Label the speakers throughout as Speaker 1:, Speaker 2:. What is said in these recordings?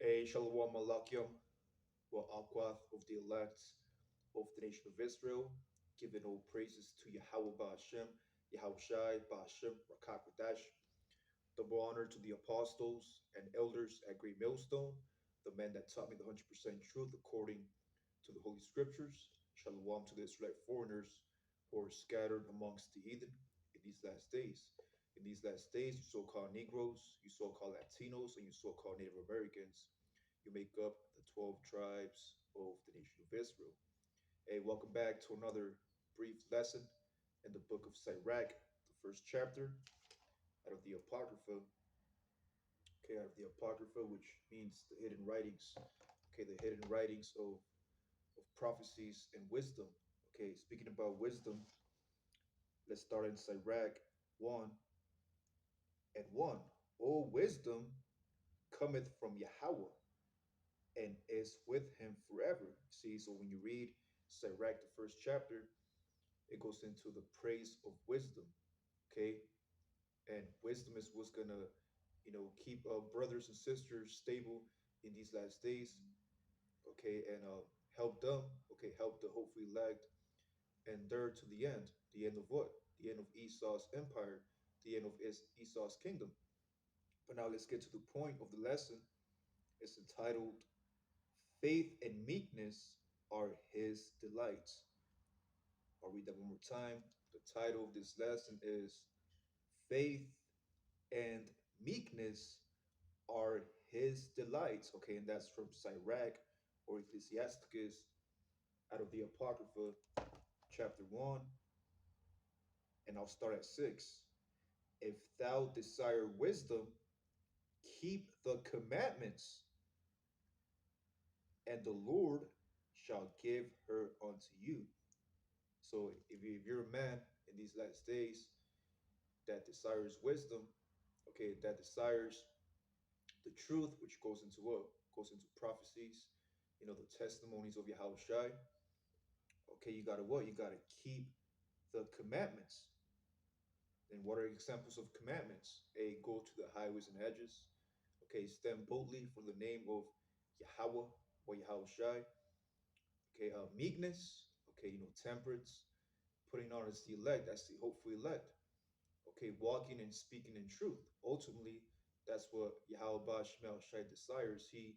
Speaker 1: A Shalom Malakim wa Akwath of the elect of the nation of Israel, giving all praises to Yahweh Ba'ashem, Yahweh Shai Ba'ashem, Rakakwadash. Double honor to the apostles and elders at Great Millstone, the men that taught me the 100% truth according to the Holy Scriptures. Shalom to the Israelite foreigners who are scattered amongst the heathen in these last days. In these last days, you so called Negroes, you so called Latinos, and you so called Native Americans, you make up the 12 tribes of the nation of Israel. Hey, welcome back to another brief lesson in the book of Sirach, the first chapter out of the Apocrypha. Okay, out of the Apocrypha, which means the hidden writings. Okay, the hidden writings of prophecies and wisdom. Okay, speaking about wisdom, let's start in Sirach 1 and 1. All wisdom cometh from Yahweh and is with him forever. See, so when you read Sirach, the first chapter, it goes into the praise of wisdom. Okay, and wisdom is what's gonna, keep brothers and sisters stable in these last days. Okay, and help them. Okay, help the hopefully elect endure to the end of what? The end of Esau's empire, the end of Esau's kingdom. But now let's get to the point of the lesson. It's entitled Faith and Meekness Are His Delights. I'll read that one more time. The title of this lesson is Faith and Meekness Are His Delights. Okay, and that's from Sirach or Ecclesiasticus out of the Apocrypha, chapter 1, and I'll start at 6. If thou desire wisdom, keep the commandments, and the Lord shall give her unto you. So if you're a man in these last days that desires wisdom, okay, that desires the truth, which goes into what? Goes into prophecies, the testimonies of Yahweh Shai. Okay, you gotta what? You gotta keep the commandments. And what are examples of commandments? A, go to the highways and hedges. Okay, stand boldly for the name of Yahweh or Yahweh Shai. Okay, meekness. Okay, temperance. Putting on as the elect, that's the hopeful elect. Okay, walking and speaking in truth. Ultimately, that's what Yahweh Shemel Shai desires. He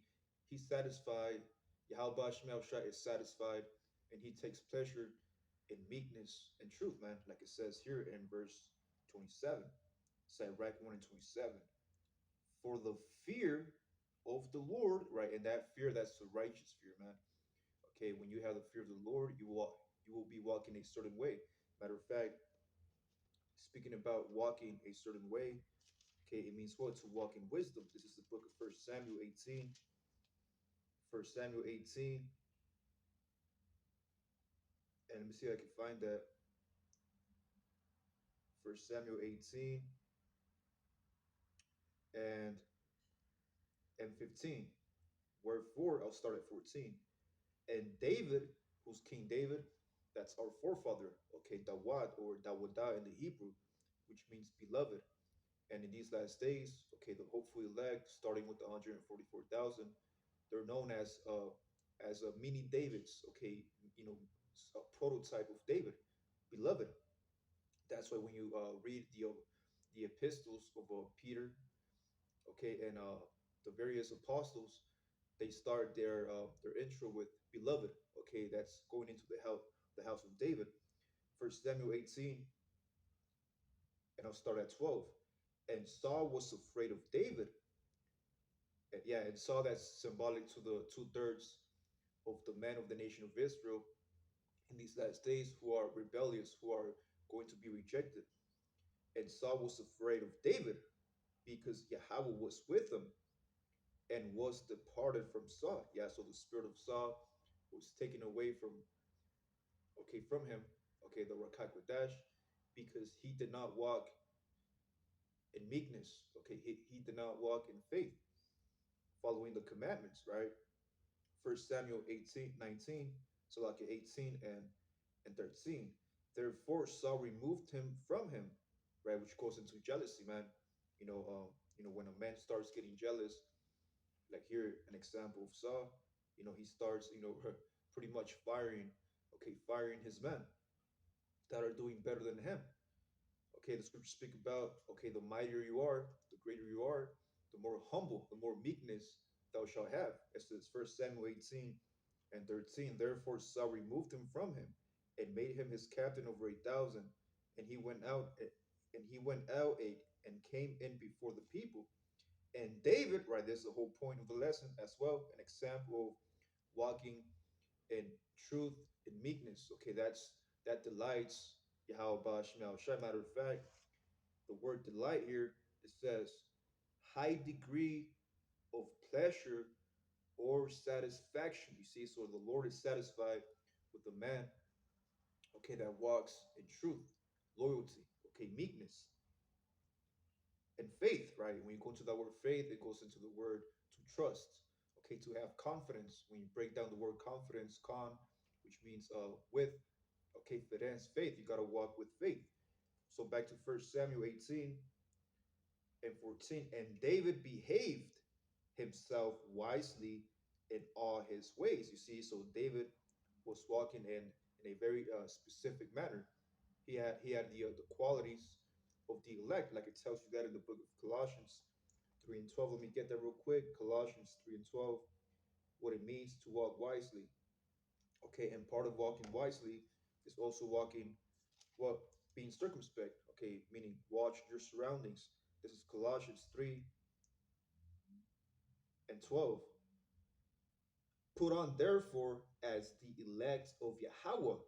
Speaker 1: satisfied. Yahweh Shemel Shai is satisfied, and he takes pleasure in meekness and truth, man. Like it says here in verse 27, Sirach 1 and 27. For the fear of the Lord, right? And that fear, that's the righteous fear, man. Okay, when you have the fear of the Lord, you will be walking a certain way. Matter of fact, speaking about walking a certain way, okay, it means what? To walk in wisdom. This is the book of First Samuel 18. First Samuel 18. And let me see if I can find that. First Samuel 18 and 15. Wherefore, I'll start at 14. And David, who's King David, that's our forefather, okay, Dawad or Dawada in the Hebrew, which means beloved. And in these last days, okay, the hopeful elect, starting with the 144,000, they're known as a mini Davids, okay, a prototype of David, beloved. That's why when you read the epistles of Peter, okay, and the various apostles, they start their intro with beloved. Okay, that's going into the house of David. First Samuel 18, and I'll start at 12. And Saul was afraid of David. And yeah, and Saul, that's symbolic to the two-thirds of the men of the nation of Israel in these last days who are rebellious, who are going to be rejected. And Saul was afraid of David because Yahweh was with him and was departed from Saul. Yeah, so the spirit of Saul was taken away from him, okay, the Rakakwadash, because he did not walk in meekness, okay, he did not walk in faith, following the commandments, right? First Samuel 18, 19, so like 18 and 13. Therefore Saul removed him from him, right, which goes into jealousy, man. You know, when a man starts getting jealous, Like here, an example of Saul, he starts, pretty much firing, firing his men that are doing better than him. Okay, the scriptures speak about, the mightier you are, the greater you are, the more humble, the more meekness thou shalt have. It says First Samuel 18 and 13. Therefore Saul removed him from him and made him his captain over 8,000. And he went out and he went out and came in before the people. And David, right, there's the whole point of the lesson as well, an example of walking in truth and meekness. Okay, that delights Yahweh Shemel Shai. Matter of fact, the word delight here, it says high degree of pleasure or satisfaction. You see, so the Lord is satisfied with the man, that walks in truth, loyalty, meekness, and faith, right? When you go to that word faith, it goes into the word to trust, to have confidence. When you break down the word confidence, con, which means with, fidence, faith, you got to walk with faith. So back to First Samuel 18 and 14. And David behaved himself wisely in all his ways. You see, so David was walking in a very specific manner. He had the qualities of the elect, like it tells you that in the book of Colossians 3 and 12. Let me get that real quick. Colossians 3 and 12, what it means to walk wisely. Okay, and part of walking wisely is also walking, well, being circumspect. Okay, meaning watch your surroundings. This is Colossians 3 and 12. Put on therefore as the elect of Yahweh,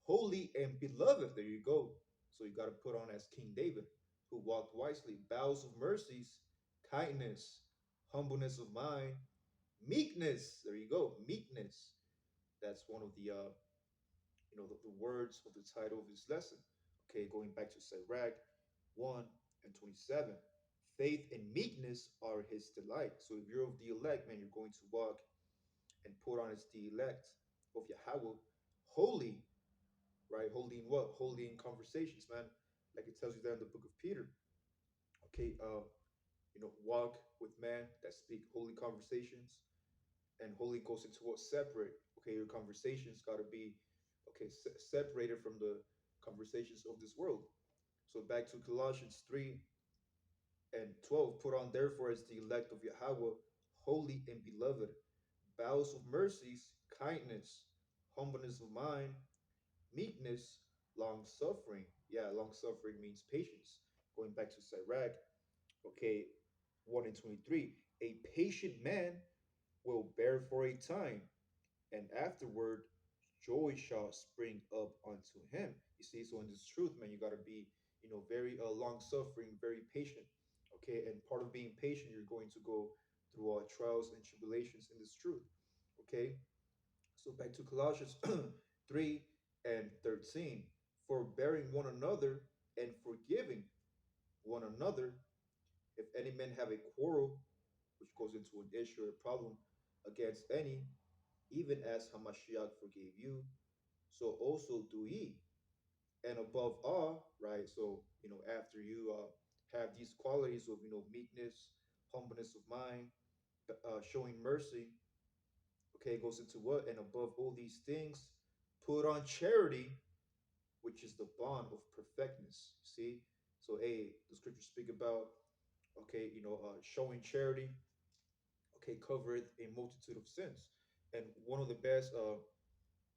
Speaker 1: holy and beloved. There you go. So you got to put on as King David, who walked wisely, bowels of mercies, kindness, humbleness of mind, meekness. There you go, meekness. That's one of the words of the title of this lesson. Okay, going back to Sirach 1 and 27. Faith and meekness are his delight. So if you're of the elect, man, you're going to walk and put on as the elect of Yahweh, holy, right? Holy in what? Holy in conversations, man. Like it tells you there in the book of Peter. Okay, walk with men that speak holy conversations, and holy goes into what? Separate. Okay, your conversations got to be separated from the conversations of this world. So back to Colossians 3 and 12. Put on therefore as the elect of Yahweh, holy and beloved, bowels of mercies, kindness, humbleness of mind, meekness, long suffering. Yeah, long suffering means patience. Going back to Sirach, okay, 1 and 23. A patient man will bear for a time, and afterward joy shall spring up unto him. You see, so in this truth, man, you got to be, very long suffering, very patient. Okay, and part of being patient, you're going to go through trials and tribulations in this truth. Okay, so back to Colossians 3 and 13. Forbearing one another and forgiving one another, if any man have a quarrel, which goes into an issue or a problem against any, even as Hamashiach forgave you, so also do ye. And above all, right? So, after you have these qualities of, meekness, humbleness of mind, showing mercy, okay, it goes into what? And above all these things, put on charity, which is the bond of perfectness. See? So, hey, the scriptures speak about, showing charity, okay, covereth a multitude of sins. And one of the best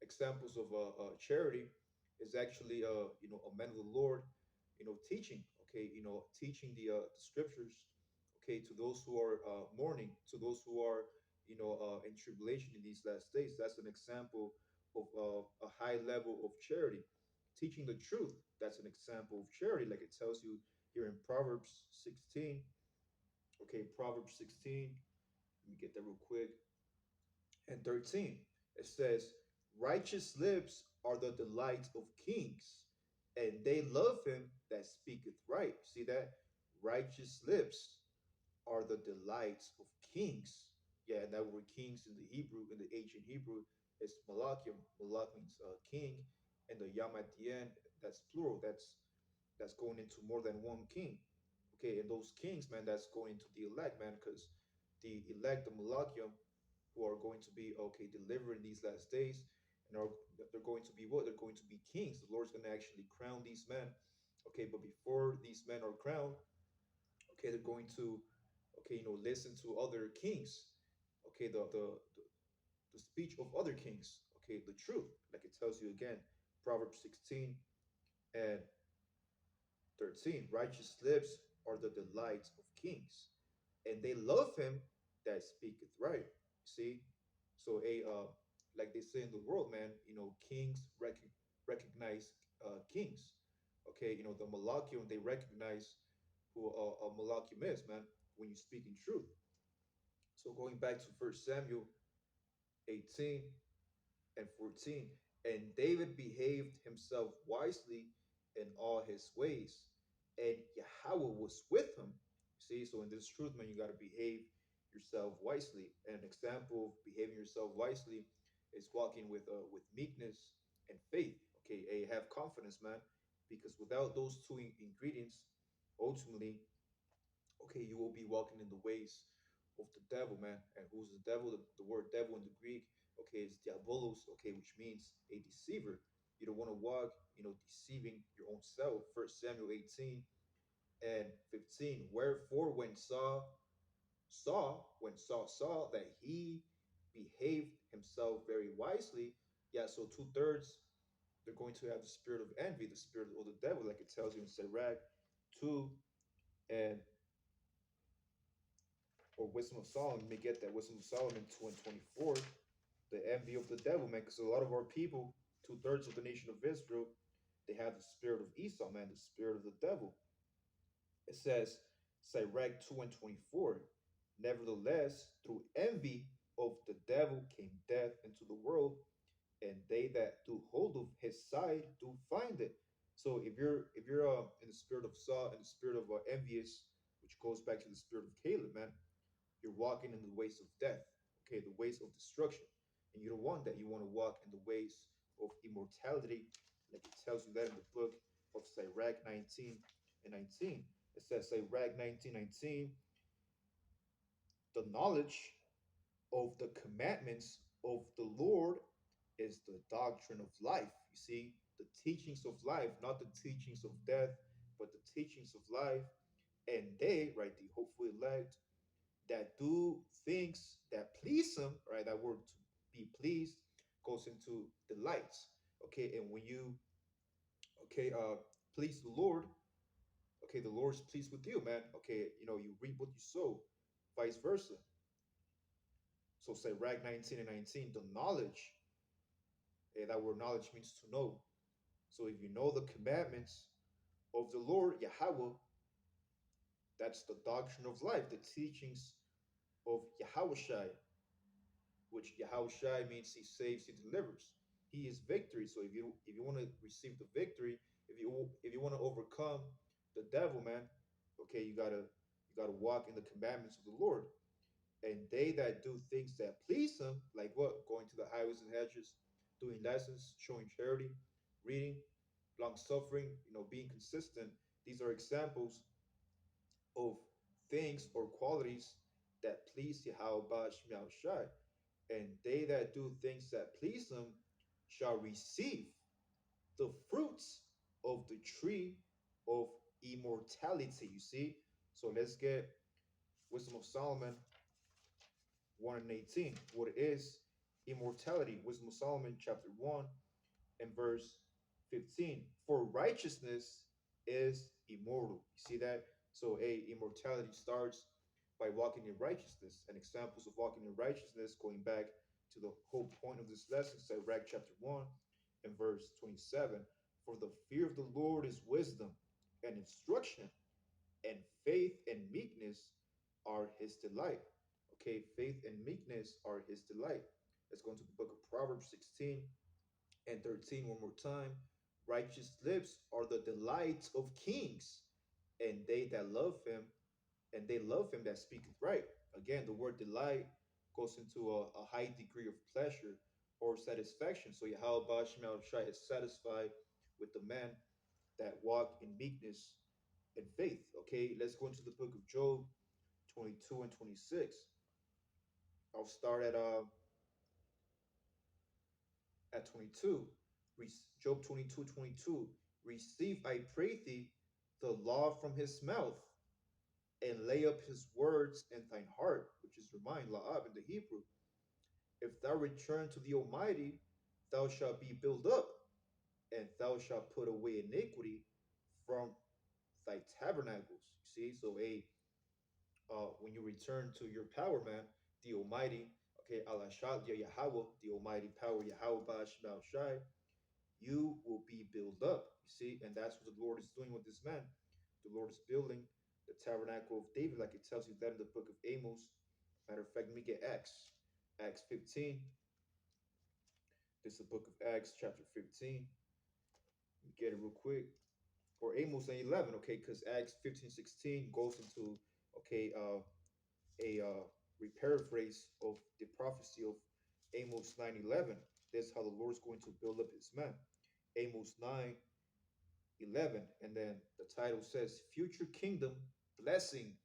Speaker 1: examples of charity is actually a man of the Lord, teaching, teaching the scriptures, okay, to those who are mourning, to those who are in tribulation in these last days. That's an example of a high level of charity. Teaching the truth, that's an example of charity, like it tells you here in Proverbs 16. Okay, Proverbs 16. Let me get that real quick. And 13, it says, righteous lips are the delight of kings, and they love him that speaketh right. See that? Righteous lips are the delights of kings. Yeah, and that word kings in the Hebrew, in the ancient Hebrew, is malakim. Malak means king, and the yam at the end, that's plural. That's going into more than one king. Okay, and those kings, man, that's going into the elect, man, because the elect, the Malachium, who are going to be okay delivered in these last days, and are they're going to be what? They're going to be kings. The Lord's going to actually crown these men. Okay, but before these men are crowned, okay, they're going to okay, listen to other kings. Okay, the speech of other kings. Okay, the truth, like it tells you again, Proverbs 16 and 13. Righteous lips are the delights of kings, and they love him that speaketh right. See, so like they say in the world, man, kings recognize kings. Okay, the Malachium, they recognize who a Malachium is, man, when you speak in truth. So going back to First Samuel 18 and 14. And David behaved himself wisely in all his ways, and Yahweh was with him. See, so in this truth, man, you got to behave yourself wisely. And an example of behaving yourself wisely is walking with meekness and faith. Okay, have confidence, man, because without those two ingredients, ultimately, okay, you will be walking in the ways of the devil, man. And who's the devil? The word devil in the Greek, okay, is diabolos, okay, which means a deceiver. You don't want to walk, deceiving your own self. First Samuel 18 and 15. Wherefore, when Saul saw that he behaved himself very wisely, yeah, so two-thirds, they're going to have the spirit of envy, the spirit of the devil, like it tells you in Sirach 2 and or Wisdom of Solomon, you may get that Wisdom of Solomon 2 and 24, the envy of the devil, man, because a lot of our people, two-thirds of the nation of Israel, they have the spirit of Esau, man, the spirit of the devil. It says, Sirach 2 and 24, nevertheless, through envy of the devil came death into the world, and they that do hold of his side do find it. So if you're in the spirit of Saul and the spirit of envious, which goes back to the spirit of Caleb, man, you're walking in the ways of death, okay, the ways of destruction. And you don't want that. You want to walk in the ways of immortality, like it tells you that in the book of Sirach 19 and 19. It says, Sirach 19:19, the knowledge of the commandments of the Lord is the doctrine of life. You see, the teachings of life, not the teachings of death, but the teachings of life. And they, right, the hopeful elect, that do things that please him, right? That word to be pleased goes into delights. Okay, and when you okay please the Lord, okay, the Lord's pleased with you, man. Okay, you reap what you sow, vice versa. So say Rag 19 and 19, the knowledge, that word knowledge means to know. So if you know the commandments of the Lord, Yahweh, that's the doctrine of life, the teachings of Yahweh Shai, which Yahushai means he saves, he delivers. He is victory. So if you want to receive the victory, if you want to overcome the devil, man, okay, you gotta walk in the commandments of the Lord. And they that do things that please him, like what? Going to the highways and hedges, doing lessons, showing charity, reading, long suffering, being consistent. These are examples of things or qualities that please Yahweh Shai. And they that do things that please him shall receive the fruits of the tree of immortality. You see? So let's get Wisdom of Solomon 1 and 18. What is immortality? Wisdom of Solomon chapter 1 and verse 15. For righteousness is immortal. You see that? So immortality starts by walking in righteousness. And examples of walking in righteousness, going back to the whole point of this lesson, Sirach chapter 1 and verse 27. For the fear of the Lord is wisdom and instruction, and faith and meekness are his delight. Okay, faith and meekness are his delight. Let's go into the book of Proverbs 16 and 13 one more time. Righteous lips are the delights of kings, and they that love him, and they love him that speaketh right. Again, the word delight goes into a high degree of pleasure or satisfaction. So Yahweh Shema Shai is satisfied with the man that walk in meekness and faith. Okay, let's go into the book of Job 22 and 26. I'll start at 22. Job 22:22. Receive, I pray thee, the law from his mouth, and lay up his words in thine heart, which is your mind, la'ab in the Hebrew. If thou return to the Almighty, thou shalt be built up, and thou shalt put away iniquity from thy tabernacles. See, so when you return to your power, man, the Almighty, okay, Allah Shah, Yahweh, the Almighty power, Yahweh Bashmal Shai, you will be built up. You see, and that's what the Lord is doing with this man. The Lord is building the tabernacle of David, like it tells you that in the book of Amos. Matter of fact, let me get Acts 15. This is the book of Acts, chapter 15. Let me get it real quick. Or Amos 11, okay, because Acts 15:16 goes into, okay, a paraphrase of the prophecy of Amos 9:11. That's how the Lord is going to build up his man. Amos 9:11, and then the title says future kingdom blessing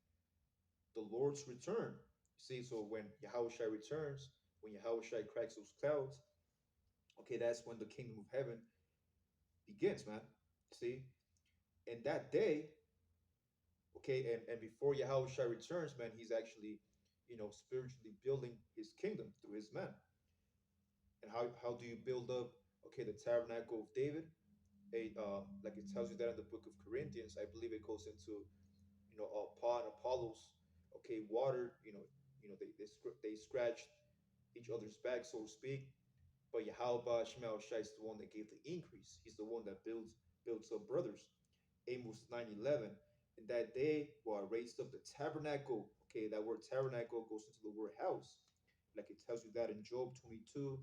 Speaker 1: the Lord's return. See, so when Yahushua returns, when Yahushua cracks those clouds, okay, that's when the kingdom of heaven begins, man. See, and that day, okay, and before Yahushua returns, man, he's actually, spiritually building his kingdom through his men. And how do you build up, okay, the tabernacle of David? Like it tells you that in the book of Corinthians, I believe it goes into, Paul and Apollos, okay, water, they scratched each other's back, so to speak. But Yahweh Shemel Shai is the one that gave the increase. He's the one that builds up brothers. Amos 9:11. In that day, I raised up the tabernacle. Okay, that word tabernacle goes into the word house. Like it tells you that in Job 22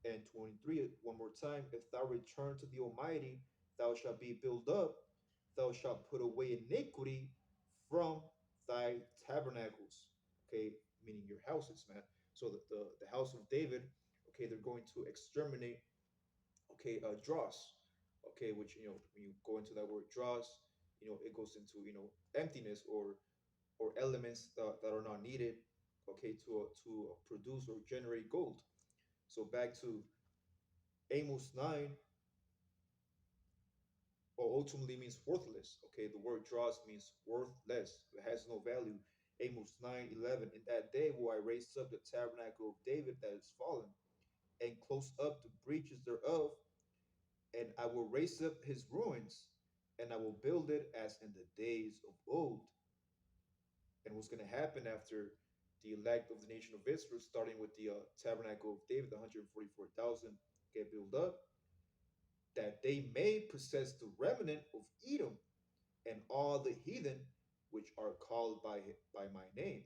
Speaker 1: and 23 one more time. If thou return to the Almighty, thou shalt be built up. Thou shalt put away iniquity from thy tabernacles. Okay, meaning your houses, man. So the house of David, okay, they're going to exterminate, okay, dross, okay, which, when you go into that word dross, it goes into, emptiness or elements that are not needed, okay, to produce or generate gold. So back to Amos 9, or ultimately means worthless. Okay, the word dross means worthless. It has no value. Amos 9:11. In that day will I raise up the tabernacle of David that is fallen, and close up the breaches thereof, and I will raise up his ruins, and I will build it as in the days of old. And what's going to happen after the elect of the nation of Israel, starting with the tabernacle of David, the 144,000 get built up, that they may possess the remnant of Edom and all the heathen which are called by my name,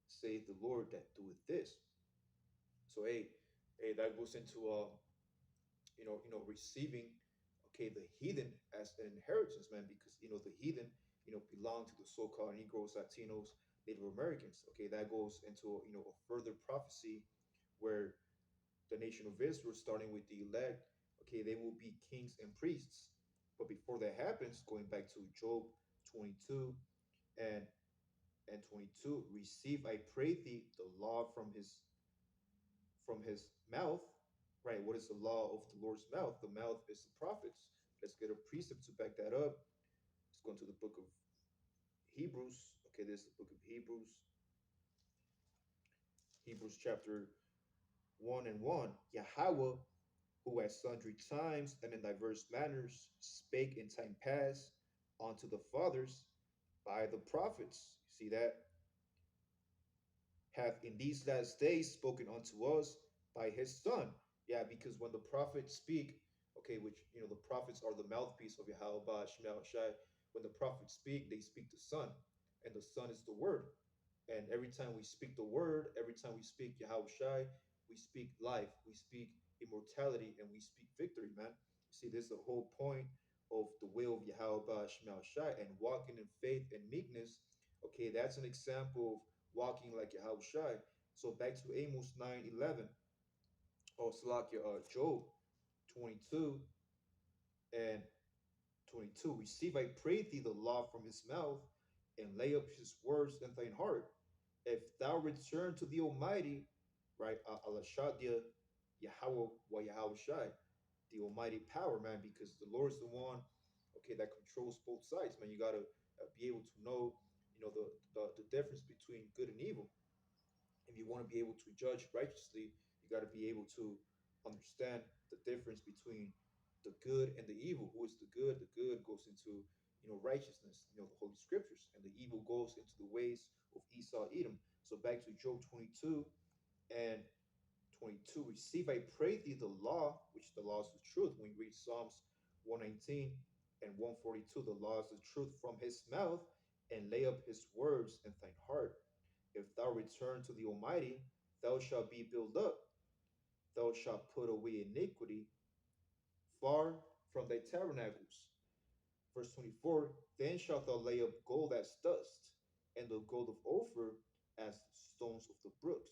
Speaker 1: saith the Lord that doeth this. So that goes into receiving, okay, the heathen as an inheritance, man, because the heathen belong to the so-called Negroes, Latinos, Native Americans. Okay, that goes into a further prophecy where the nation of Israel, starting with the elect, okay, they will be kings and priests. But before that happens, going back to Job 22 and 22, receive, I pray thee, the law from his mouth. Right, what is the law of the Lord's mouth? The mouth is the prophets. Let's get a precept to back that up. Let's go into the book of Hebrews. Okay, this is the book of Hebrews chapter 1 and 1. Yahweh, who at sundry times and in diverse manners spake in time past unto the fathers by the prophets. See that? Hath in these last days spoken unto us by his son. Yeah, because when the prophets speak, okay, which the prophets are the mouthpiece of Yahweh Shema Shai. When the prophets speak, they speak the Son, and the Son is the Word. And every time we speak the Word, every time we speak Yahweh Shai, we speak life, we speak immortality, and we speak victory, man. See, this is the whole point of the will of Yahweh Shema Shai, and walking in faith and meekness. Okay, that's an example of walking like Yahweh Shai. So back to Amos 9:11, or Salakia, Job 22 and 22. Receive, I pray thee, the law from his mouth, and lay up his words in thine heart. If thou return to the Almighty, right, Allah Shadia, Yahweh wa Yahweh Shai, the Almighty power, man, because the Lord's the one, okay, that controls both sides, man. You gotta be able to know, the difference between good and evil. If you want to be able to judge righteously, you got to be able to understand the difference between the good and the evil. Who is the good? The good goes into righteousness, the holy scriptures, and the evil goes into the ways of Esau, Edom. So back to Job 22 and 22. Receive, I pray thee, the law, which the law is the truth. When you read Psalms 119 and 142, the law is the truth from his mouth, and lay up his words in thine heart. If thou return to the Almighty, thou shalt be built up. Thou shalt put away iniquity far from thy tabernacles. Verse 24, then shalt thou lay up gold as dust, and the gold of Ophir as the stones of the brooks.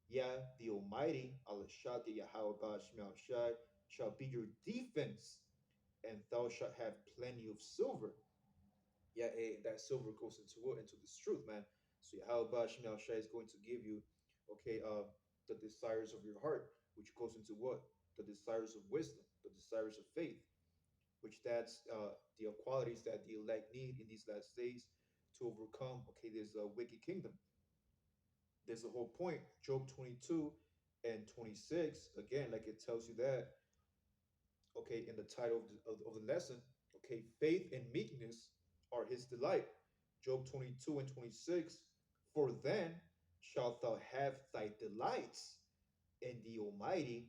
Speaker 1: Yeah, the Almighty, Allah Shadi Yahweh Shai, shall be your defense, and thou shalt have plenty of silver. Yeah, that silver goes into what? Into this truth, man. So Yahweh Shai is going to give you, okay, the desires of your heart, which goes into what? The desires of wisdom, the desires of faith, which that's the qualities that the elect need in these last days to overcome, okay, this wicked kingdom. There's a whole point. Job 22 and 26, again, like it tells you that, okay, in the title of the lesson, okay, faith and meekness are his delight. Job 22 and 26, for then shalt thou have thy delights in the Almighty,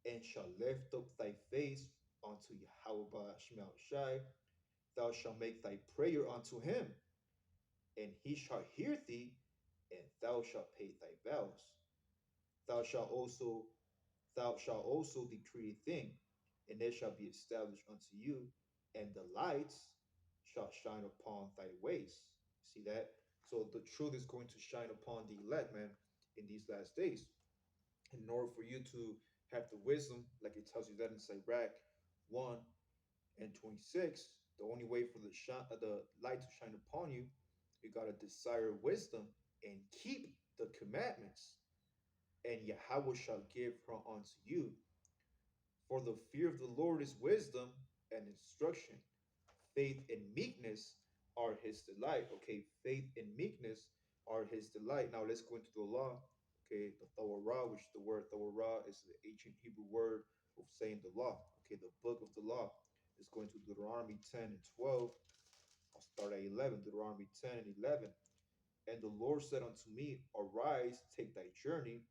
Speaker 1: and shalt lift up thy face unto Yahweh Shai. Thou shalt make thy prayer unto him, and he shall hear thee, and thou shalt pay thy vows. Thou shalt also thou shalt also decree a thing, and it shall be established unto you, and the lights shall shine upon thy ways. See that? So the truth is going to shine upon the elect, man, in these last days. And in order for you to have the wisdom, like it tells you that in Sirach 1 and 26, the only way for the light to shine upon you, you got to desire wisdom and keep the commandments, and Yahweh shall give her unto you. For the fear of the Lord is wisdom and instruction. Faith and meekness are his delight. Okay, faith and meekness are his delight. Now let's go into the law. Okay, the Torah, which the word Torah is the ancient Hebrew word of saying the law. Okay, the book of the law is going to Deuteronomy 10 and 12. I'll start at 11. Deuteronomy 10 and 11. And the Lord said unto me, arise, take thy journey.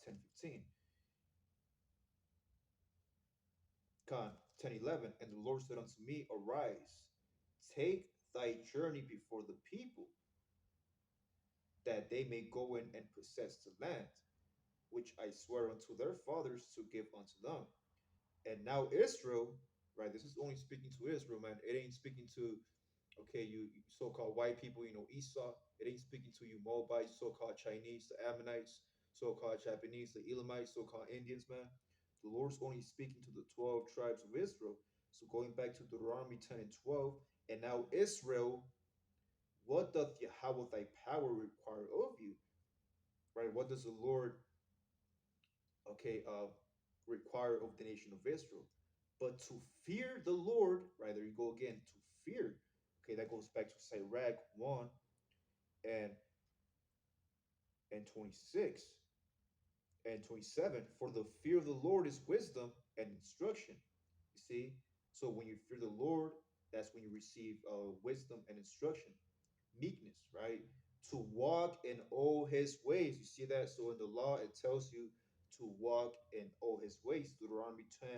Speaker 1: 10, 15. Con 10, 11. And the Lord said unto me, arise, take thy journey before the people, that they may go in and possess the land, which I swear unto their fathers to give unto them. And now Israel, right? This is only speaking to Israel, man. It ain't speaking to, okay, you so-called white people, Esau. It ain't speaking to you Moabites, so-called Chinese, the Ammonites, so-called Japanese, the Elamites, so-called Indians, man. The Lord's only speaking to the 12 tribes of Israel. So going back to Deuteronomy 10 and 12, and now Israel, what doth Yahweh thy power require of you? Right? What does the Lord, okay, require of the nation of Israel? But to fear the Lord, right? There you go again, to fear. Okay, that goes back to Sirach 1 and 26 and 27. For the fear of the Lord is wisdom and instruction. You see? So when you fear the Lord, that's when you receive wisdom and instruction. Meekness, right? To walk in all his ways. You see that? So in the law, it tells you to walk in all his ways. Deuteronomy 10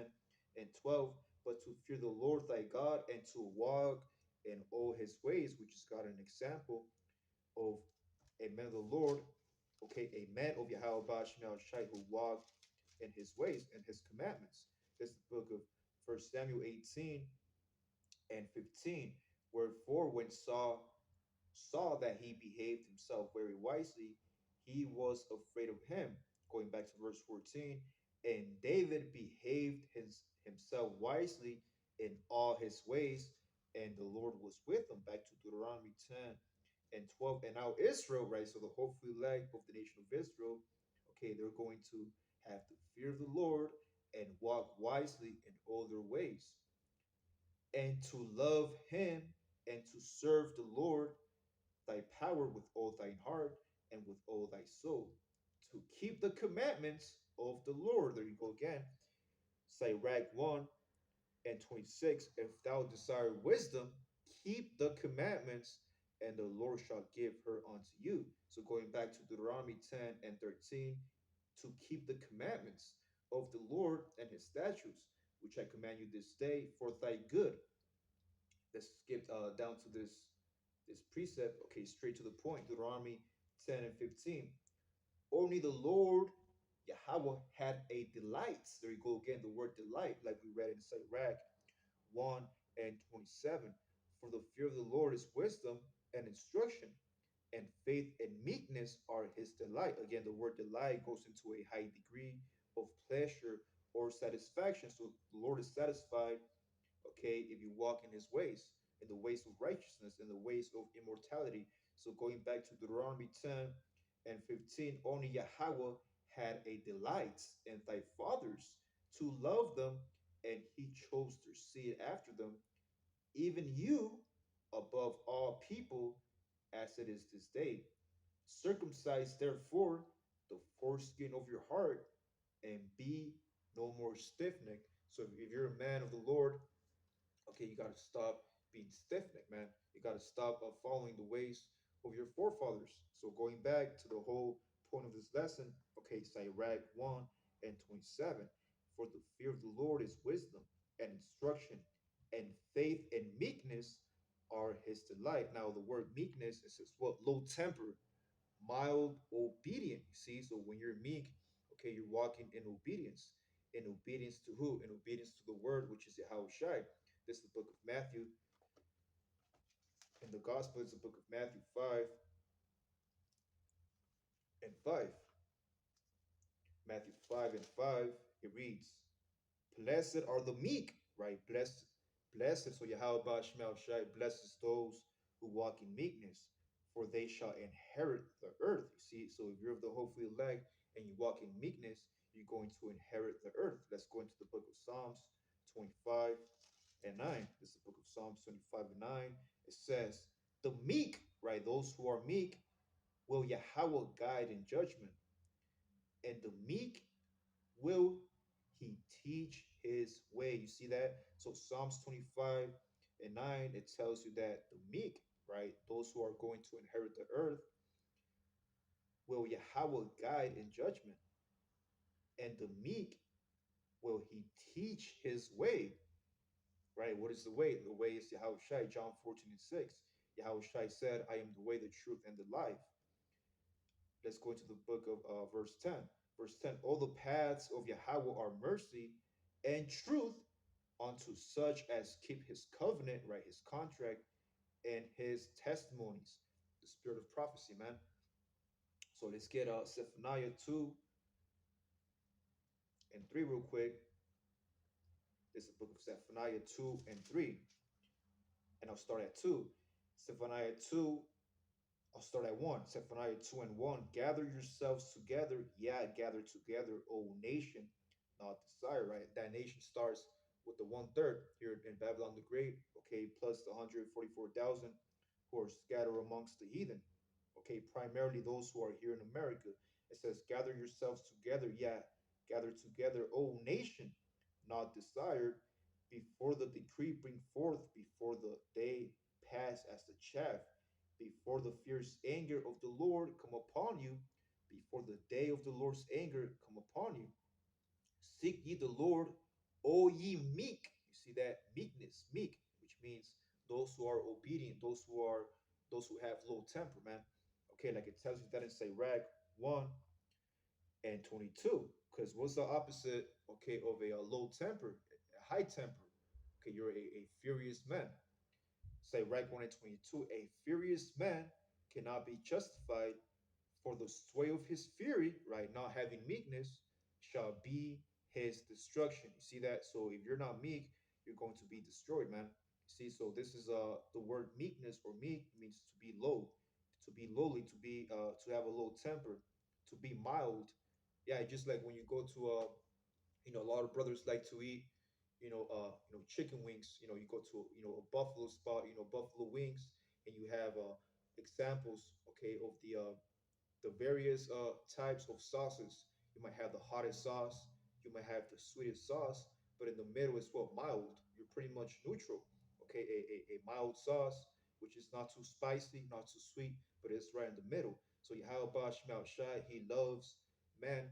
Speaker 1: and 12. But to fear the Lord thy God and to walk in all his ways, which is got an example of a man of the Lord, okay, a man of Yahweh Shai who walked in his ways and his commandments. This is the book of First Samuel 18 and 15. Wherefore, when Saul saw that he behaved himself very wisely, he was afraid of him. Going back to verse 14, and David behaved himself wisely in all his ways, and the Lord was with him. Back to Deuteronomy 10 and 12. And now Israel, right? So the hopefully leg of the nation of Israel, okay, they're going to have the fear of the Lord and walk wisely in all their ways, and to love him and to serve the Lord thy power with all thine heart and with all thy soul, to keep the commandments of the Lord. There you go again. Sirach 1 and 26. If thou desire wisdom, keep the commandments, and the Lord shall give her unto you. So going back to Deuteronomy 10 and 13, to keep the commandments of the Lord and his statutes, which I command you this day for thy good. Let's skip down to this precept. Okay, straight to the point. Deuteronomy 10 and 15. Only the Lord Yahweh had a delight. There you go again, the word delight, like we read in Sirach 1 and 27. For the fear of the Lord is wisdom and instruction, and faith and meekness are his delight. Again, the word delight goes into a high degree of pleasure or satisfaction. So the Lord is satisfied, okay, if you walk in his ways, in the ways of righteousness, in the ways of immortality. So going back to Deuteronomy 10 and 15, only Yahweh had a delight in thy fathers to love them, and he chose their seed after them, even you above all people, as it is this day. Circumcise therefore the foreskin of your heart, and be no more stiff necked. So if you're a man of the Lord, okay, you got to stop being stiff necked, man. You got to stop following the ways of your forefathers. So going back to the whole point of this lesson, okay, Sirach 1 and 27. For the fear of the Lord is wisdom and instruction, and faith and meekness are his delight. Now, the word meekness is what? Low temper, mild, obedient. You see, so when you're meek, okay, you're walking in obedience. In obedience to who? In obedience to the word, which is Yahweh Shai. This is the book of Matthew. In the gospel, it's the book of Matthew 5 and 5. Matthew 5 and 5, it reads, Blessed are the meek, right? Blessed, so Yahweh Shemel Shai, blesses those who walk in meekness, for they shall inherit the earth. You see, so if you're of the hopefully elect and you walk in meekness, you're going to inherit the earth. Let's go into the book of Psalms 25 and 9. This is the book of Psalms 25 and 9. It says, The meek, right? Those who are meek will Yahweh guide in judgment, and the meek will he teach his way. You see that? So Psalms 25 and 9, it tells you that the meek, right, those who are going to inherit the earth, will Yahweh guide in judgment, and the meek will he teach his way. Right? What is the way? The way is Yahweh Shai, John 14 and 6. Yahweh Shai said, I am the way, the truth, and the life. Let's go into the book of verse 10. Verse 10, all the paths of Yahweh are mercy and truth unto such as keep his covenant, right, his contract, and his testimonies. The spirit of prophecy, man. So let's get Zephaniah 2 and 3 real quick. This is the book of Zephaniah 2 and 3. And I'll start at 2. Zephaniah 2, I'll start at 1. Zephaniah 2 and 1. Gather yourselves together. Yeah, gather together, O nation, not desire, right? That nation starts with the one third here in Babylon the Great, okay, plus the 144,000 who are scattered amongst the heathen, okay, primarily those who are here in America. It says, gather yourselves together. Yeah, gather together, O nation, not desired, before the decree bring forth, before the day pass as the chaff, before the fierce anger of the Lord come upon you, before the day of the Lord's anger come upon you. Seek ye the Lord, O ye meek. You see that meekness, meek, which means those who are obedient, those who have low temper, man. Okay, like it tells you that in Sirach 1 and 22. Because what's the opposite, okay, of a low temper, a high temper? Okay, you're a furious man. Sirach 1 and 22, a furious man cannot be justified, for the sway of his fury, right, not having meekness, shall be his destruction. You see that? So if you're not meek, you're going to be destroyed, man. You see, so this is the word meekness or meek means to be low. to be lowly, to have a low temper, to be mild. Yeah, just like when you go to a lot of brothers like to eat, chicken wings. You go to a buffalo spot, buffalo wings, and you have examples, okay, of the various types of sauces. You might have the hottest sauce, you might have the sweetest sauce, but in the middle is what mild. You're pretty much neutral. Okay, a mild sauce, which is not too spicy, not too sweet, but it's right in the middle. So Yahweh Shemel Shai, he loves men,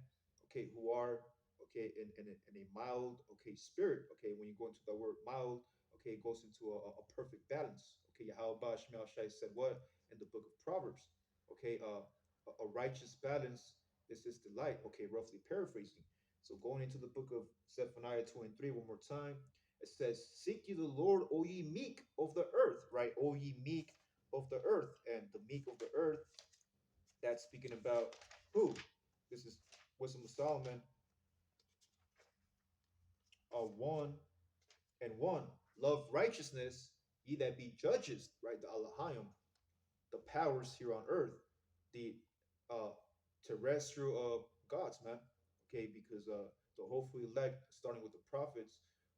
Speaker 1: okay, who are okay in a mild, okay, spirit. Okay, when you go into the word mild, okay, it goes into a perfect balance. Okay, Yahweh Shemel Shai said what in the book of Proverbs? Okay, a righteous balance is his delight. Okay, roughly paraphrasing. So going into the book of Zephaniah 2 and 3 one more time, it says, Seek ye the Lord, O ye meek of the earth, right? O ye meek of the earth. And the meek of the earth, that's speaking about who? This is Wisdom of Solomon 1 and 1. Love righteousness, ye that be judges, right? The Alahayim, the powers here on earth, the uh, terrestrial gods, man. Okay, because the hopefully elect, starting with the prophets,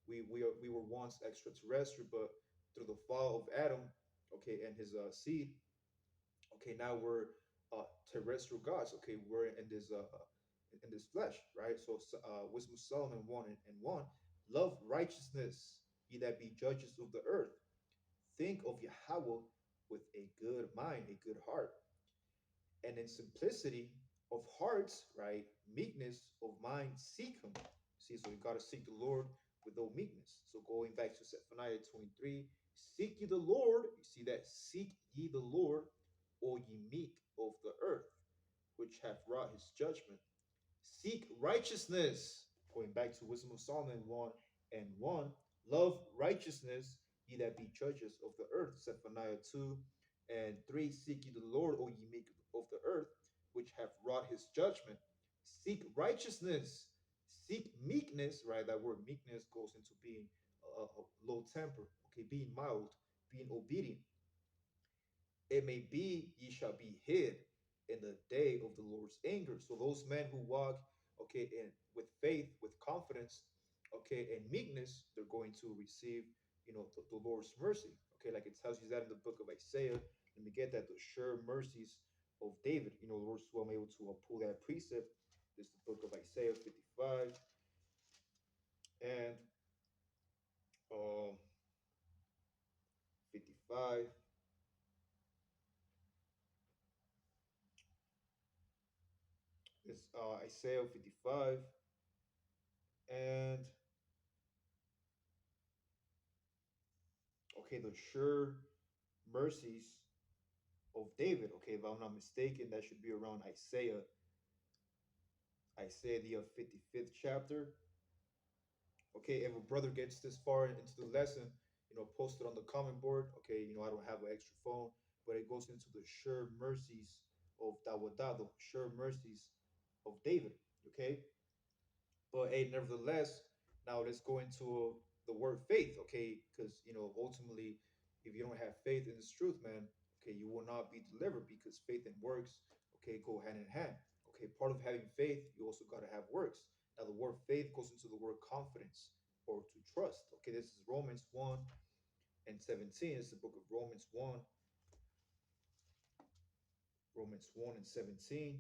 Speaker 1: we were once extraterrestrial, but through the fall of Adam, okay, and his seed, okay, now we're terrestrial gods. Okay, we're in this flesh, right? So Wisdom of Solomon 1 and 1, love righteousness, ye that be judges of the earth. Think of Yahweh with a good mind, a good heart, and in simplicity of hearts, right? Meekness of mind, seek him. See, so you got to seek the Lord with all meekness. So going back to Zephaniah 23, seek ye the Lord. You see that? Seek ye the Lord, O ye meek of the earth, which have wrought his judgment. Seek righteousness. Going back to Wisdom of Solomon 1 and 1. Love righteousness, ye that be judges of the earth. Zephaniah 2 and 3. Seek ye the Lord, O ye meek of the earth, which have wrought his judgment. Seek righteousness. Seek meekness, right? That word meekness goes into being a low temper, okay, being mild, being obedient. It may be ye shall be hid in the day of the Lord's anger. So those men who walk, okay, in with faith, with confidence, okay, and meekness, they're going to receive, the Lord's mercy. Okay, like it tells you that in the book of Isaiah. Let me get that, the sure mercies of David. Lord, so I'm able to pull that precept. This is the book of Isaiah 55 and um 55. It's Isaiah 55 and okay, the sure mercies of David. Okay, if I'm not mistaken, that should be around Isaiah the 55th chapter. Okay, if a brother gets this far into the lesson, post it on the comment board. Okay, I don't have an extra phone, but it goes into the sure mercies of Dawadado, sure mercies of David. Okay, but hey, nevertheless, now let's go into the word faith, okay? Because ultimately, if you don't have faith in this truth, man, okay, you will not be delivered because faith and works, okay, go hand in hand. Okay, part of having faith, you also got to have works. Now, the word faith goes into the word confidence or to trust. Okay, this is Romans 1 and 17. It's the book of Romans 1 and 17,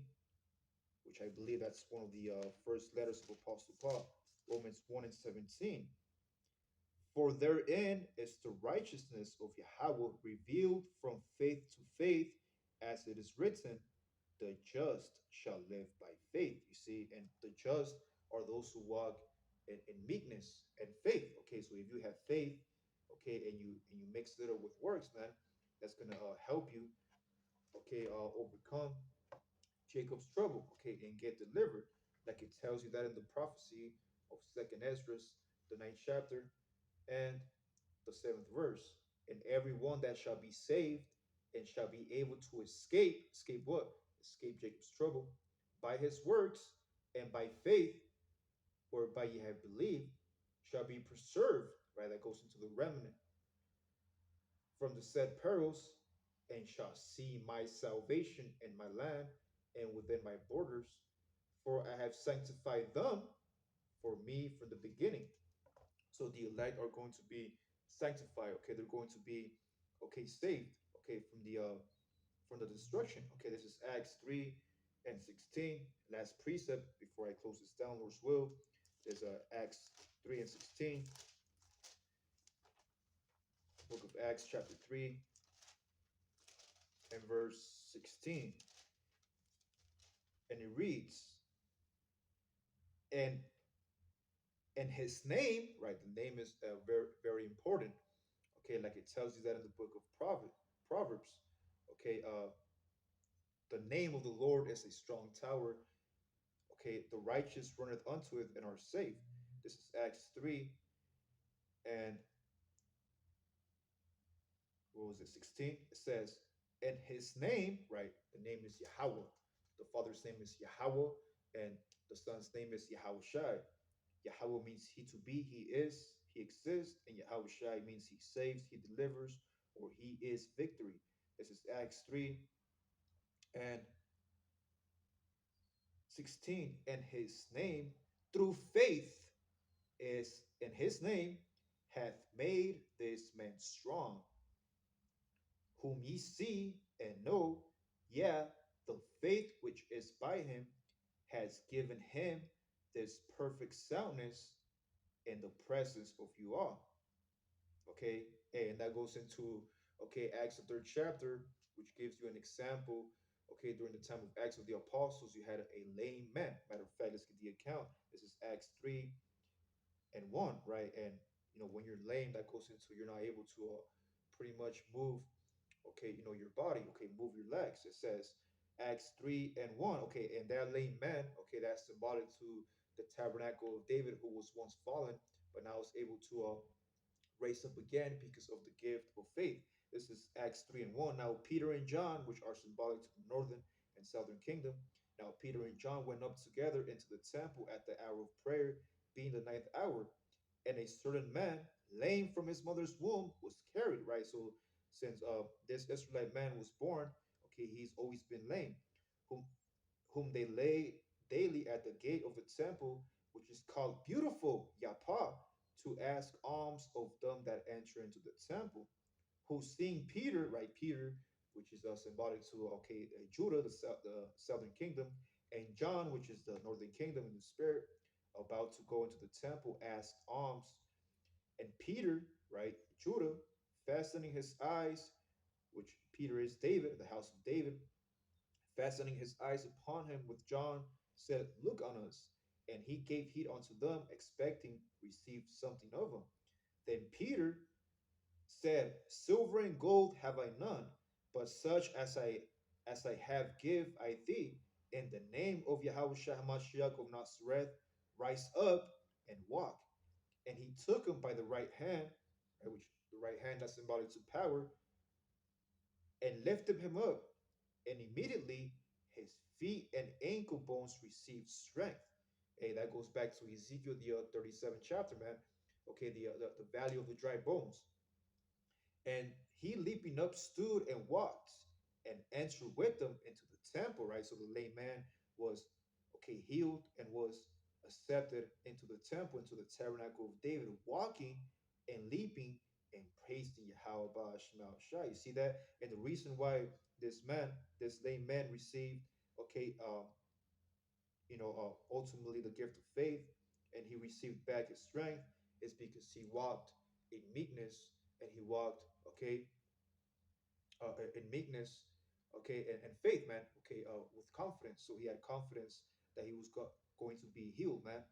Speaker 1: which I believe that's one of the first letters of Apostle Paul. Romans 1 and 17. For therein is the righteousness of Yahweh revealed from faith to faith, as it is written, the just shall live by faith. You see, and the just are those who walk in meekness and faith. Okay, so if you have faith, okay, and you mix it up with works, man, that's gonna help you, okay, overcome Jacob's trouble, okay, and get delivered, like it tells you that in the prophecy of Second Esdras, the ninth chapter, and the seventh verse. And everyone that shall be saved and shall be able to escape what? Escape Jacob's trouble by his works and by faith, whereby ye have believed, shall be preserved. Right, that goes into the remnant from the said perils. and shall see my salvation in my land and within my borders, for I have sanctified them for me from the beginning. So the elect are going to be sanctified. Okay, they're going to be saved. Okay, from the destruction. Okay, this is Acts 3:16. Last precept before I close this down, Lord's will. There's Acts 3:16, book of Acts, chapter 3 and verse 16. And it reads, and his name, right? The name is very, very important. Okay, like it tells you that in the book of Proverbs. Okay, the name of the Lord is a strong tower. Okay, the righteous runneth unto it and are safe. This is Acts 3 and what was it, 16? It says, and his name, right? The name is Yahweh. The Father's name is Yahweh, and the Son's name is Yahushai. Yahweh means he to be, he is, he exists, and Yahushai means he saves, he delivers, or he is victory. This is Acts 3 and 16. And his name, through faith, is in his name, hath made this man strong, whom ye see and know, yeah, the faith which is by him has given him this perfect soundness in the presence of you all. Okay, and that goes into Acts the third chapter, which gives you an example. Okay, during the time of Acts of the Apostles, you had a lame man. Matter of fact, let's get the account. This is Acts 3:1, right? And when you're lame, that goes into you're not able to pretty much move, your body, okay, move your legs. It says Acts 3:1, okay, and that lame man, okay, that's symbolic to the tabernacle of David, who was once fallen, but now is able to raise up again because of the gift of faith. This is Acts 3:1. Now Peter and John, which are symbolic to the northern and southern kingdom. Now Peter and John went up together into the temple at the hour of prayer, being the ninth hour, and a certain man, lame from his mother's womb, was carried. Right. So since this Israelite man was born, okay, he's always been lame, whom they lay daily at the gate of the temple, which is called Beautiful, Yapa, to ask alms of them that enter into the temple. Who seeing Peter, right? Peter, which is symbolic to Judah, the southern kingdom, and John, which is the northern kingdom in the spirit, about to go into the temple, ask alms. And Peter, right, Judah, fastening his eyes, which Peter is David, the house of David, fastening his eyes upon him with John, said, look on us. And he gave heed unto them, expecting receive something of them. Then Peter said, silver and gold have I none, but such as I have give I thee. In the name of Yahweh Hamashiach of Nazareth, rise up and walk. And he took him by the right hand, right, which the right hand that's symbolic to power, and lifted him up. And immediately his feet and ankle bones received strength. Hey, that goes back to Ezekiel, the 37th chapter, man. Okay, the valley of the dry bones. And he leaping up stood and walked and entered with them into the temple, right? So the lame man was healed and was accepted into the temple, into the tabernacle of David, walking and leaping and praising Yahweh Shema Shai. You see that? And the reason why this lame man received, ultimately the gift of faith, and he received back his strength, is because he walked in meekness, and he walked, in meekness, and faith, man, with confidence. So he had confidence that he was going to be healed, man.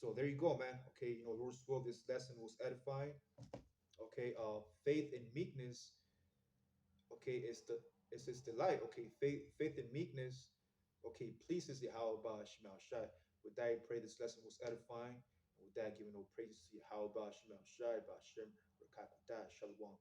Speaker 1: So there you go, man. Okay, Lord's will, this lesson was edifying. Faith and meekness, is his delight. Okay, faith and meekness, pleases Yahweh Shema Shai. With that, I pray this lesson was edifying. With that, giving no praises to Yahweh Shema Shai, Bashem, Rakakudah, Shalom.